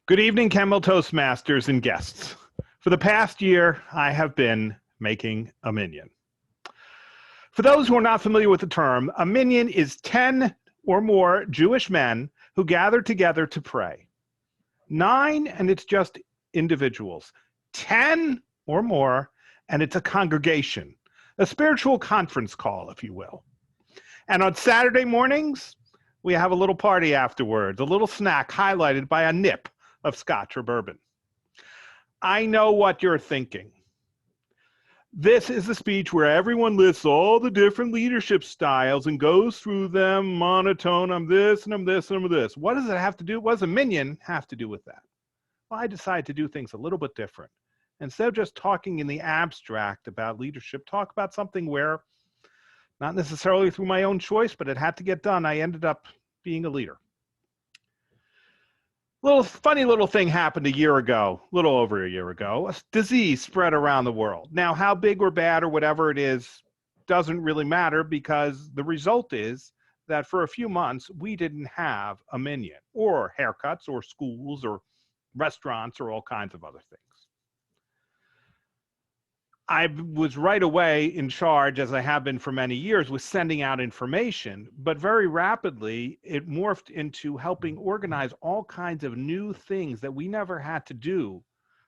Good evening, Kemp Toastmasters and guests. For the past year, I have been making a minyan. For those who are not familiar with the term, a minyan is 10 or more Jewish men who gather together to pray. 9, and it's just individuals. 10 or more, and it's a congregation, a spiritual conference call, if you will. And on Saturday mornings, we have a little party afterwards, a little snack highlighted by a nip of scotch or bourbon. I know what you're thinking. This is the speech where everyone lists all the different leadership styles and goes through them monotone. I'm this and I'm this and I'm this. What does it have to do? What does a minyan have to do with that? Well, I decided to do things a little bit different. Instead of just talking in the abstract about leadership, talk about something where, not necessarily through my own choice, but it had to get done. I ended up being a leader. Funny little thing happened a year ago, a little over a year ago. A disease spread around the world. Now, how big or bad or whatever it is doesn't really matter, because the result is that for a few months, we didn't have a minyan or haircuts or schools or restaurants or all kinds of other things. I was right away in charge, as I have been for many years, with sending out information, but very rapidly it morphed into helping organize all kinds of new things that we never had to do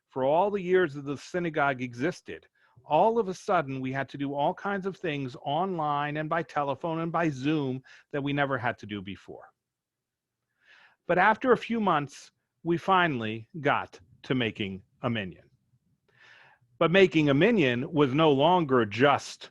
for all the years that the synagogue existed. All of a sudden, we had to do all kinds of things online and by telephone and by Zoom that we never had to do before. But after a few months, we finally got to making a minyan. But making a minyan was no longer just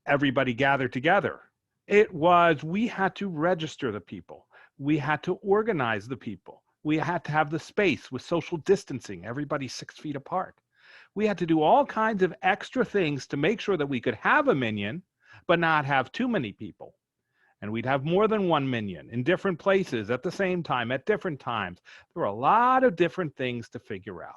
everybody gathered together. It was, we had to register the people. We had to organize the people. We had to have the space with social distancing, everybody 6 feet apart. We had to do all kinds of extra things to make sure that we could have a minyan, but not have too many people. And we'd have more than one minyan in different places at the same time, at different times. There were a lot of different things to figure out.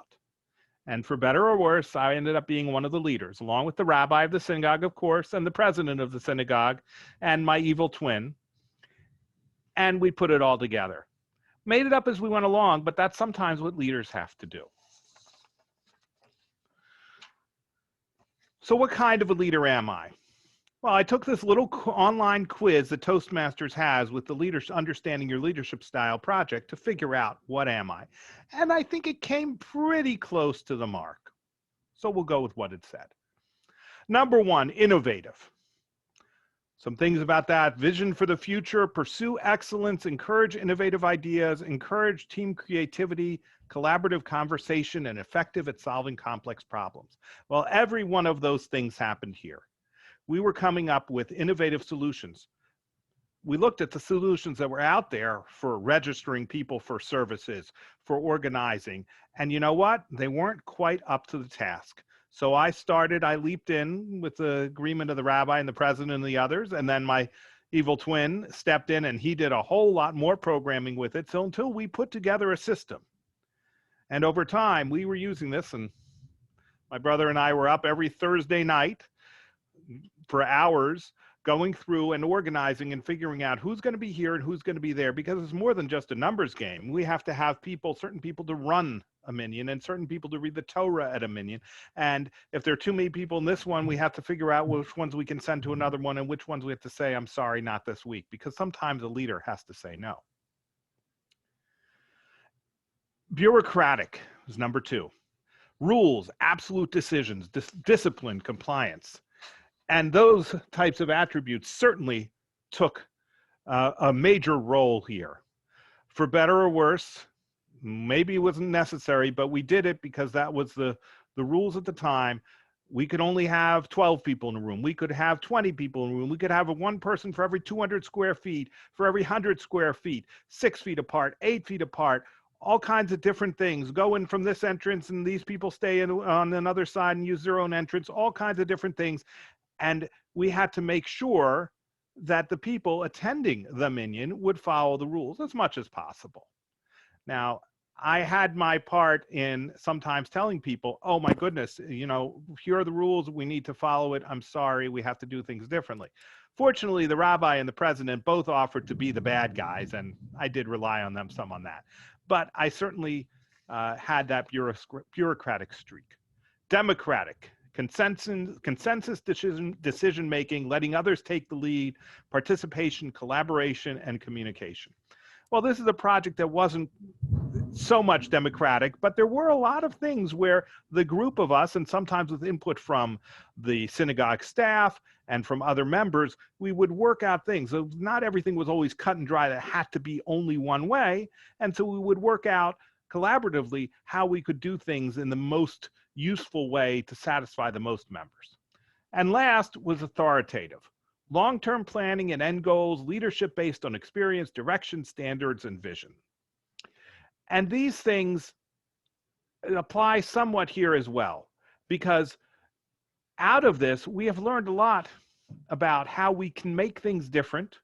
And for better or worse, I ended up being one of the leaders, along with the rabbi of the synagogue, of course, and the president of the synagogue, and my evil twin. And we put it all together. Made it up as we went along, but that's sometimes what leaders have to do. So what kind of a leader am I? Well, I took this little online quiz that Toastmasters has with the Understanding Your Leadership Style project to figure out what am I. And I think it came pretty close to the mark. So we'll go with what it said. Number 1, innovative. Some things about that: vision for the future, pursue excellence, encourage innovative ideas, encourage team creativity, collaborative conversation, and effective at solving complex problems. Well, every one of those things happened here. We were coming up with innovative solutions. We looked at the solutions that were out there for registering people for services, for organizing, and you know what? They weren't quite up to the task. So I leaped in with the agreement of the rabbi and the president and the others, and then my evil twin stepped in and he did a whole lot more programming with it. So until we put together a system. And over time, we were using this, and my brother and I were up every Thursday night for hours going through and organizing and figuring out who's going to be here and who's going to be there, because it's more than just a numbers game. We have to have certain people to run a minyan and certain people to read the Torah at a minyan. And if there are too many people in this one, we have to figure out which ones we can send to another one and which ones we have to say, I'm sorry, not this week, because sometimes a leader has to say no. Bureaucratic is number 2. Rules, absolute decisions, discipline, compliance. And those types of attributes certainly took a major role here. For better or worse, maybe it wasn't necessary, but we did it because that was the rules at the time. We could only have 12 people in a room. We could have 20 people in a room. We could have one person for every 200 square feet, for every 100 square feet, 6 feet apart, 8 feet apart, all kinds of different things. Go in from this entrance and these people stay in on another side and use their own entrance, all kinds of different things. And we had to make sure that the people attending the minyan would follow the rules as much as possible. Now, I had my part in sometimes telling people, oh my goodness, here are the rules, we need to follow it. I'm sorry, we have to do things differently. Fortunately, the rabbi and the president both offered to be the bad guys, and I did rely on them some on that. But I certainly had that bureaucratic streak. Democratic, consensus decision making, letting others take the lead, participation, collaboration, and communication. Well, this is a project that wasn't so much democratic, but there were a lot of things where the group of us, and sometimes with input from the synagogue staff and from other members, we would work out things. So not everything was always cut and dry that had to be only one way. And so we would work out collaboratively how we could do things in the most useful way to satisfy the most members. And last was authoritative. Long-term planning and end goals, leadership based on experience, direction, standards, and vision. And these things apply somewhat here as well, because out of this, we have learned a lot about how we can make things different.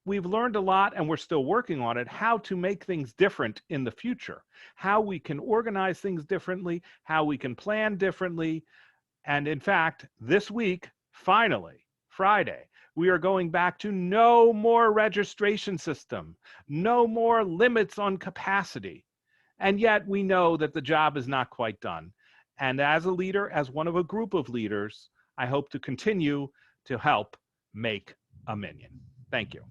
We've learned a lot, and we're still working on it, how to make things different in the future, how we can organize things differently, how we can plan differently. And in fact, this week, finally, Friday, we are going back to no more registration system, no more limits on capacity. And yet we know that the job is not quite done. And as a leader, as one of a group of leaders, I hope to continue to help make a Minyan. Thank you.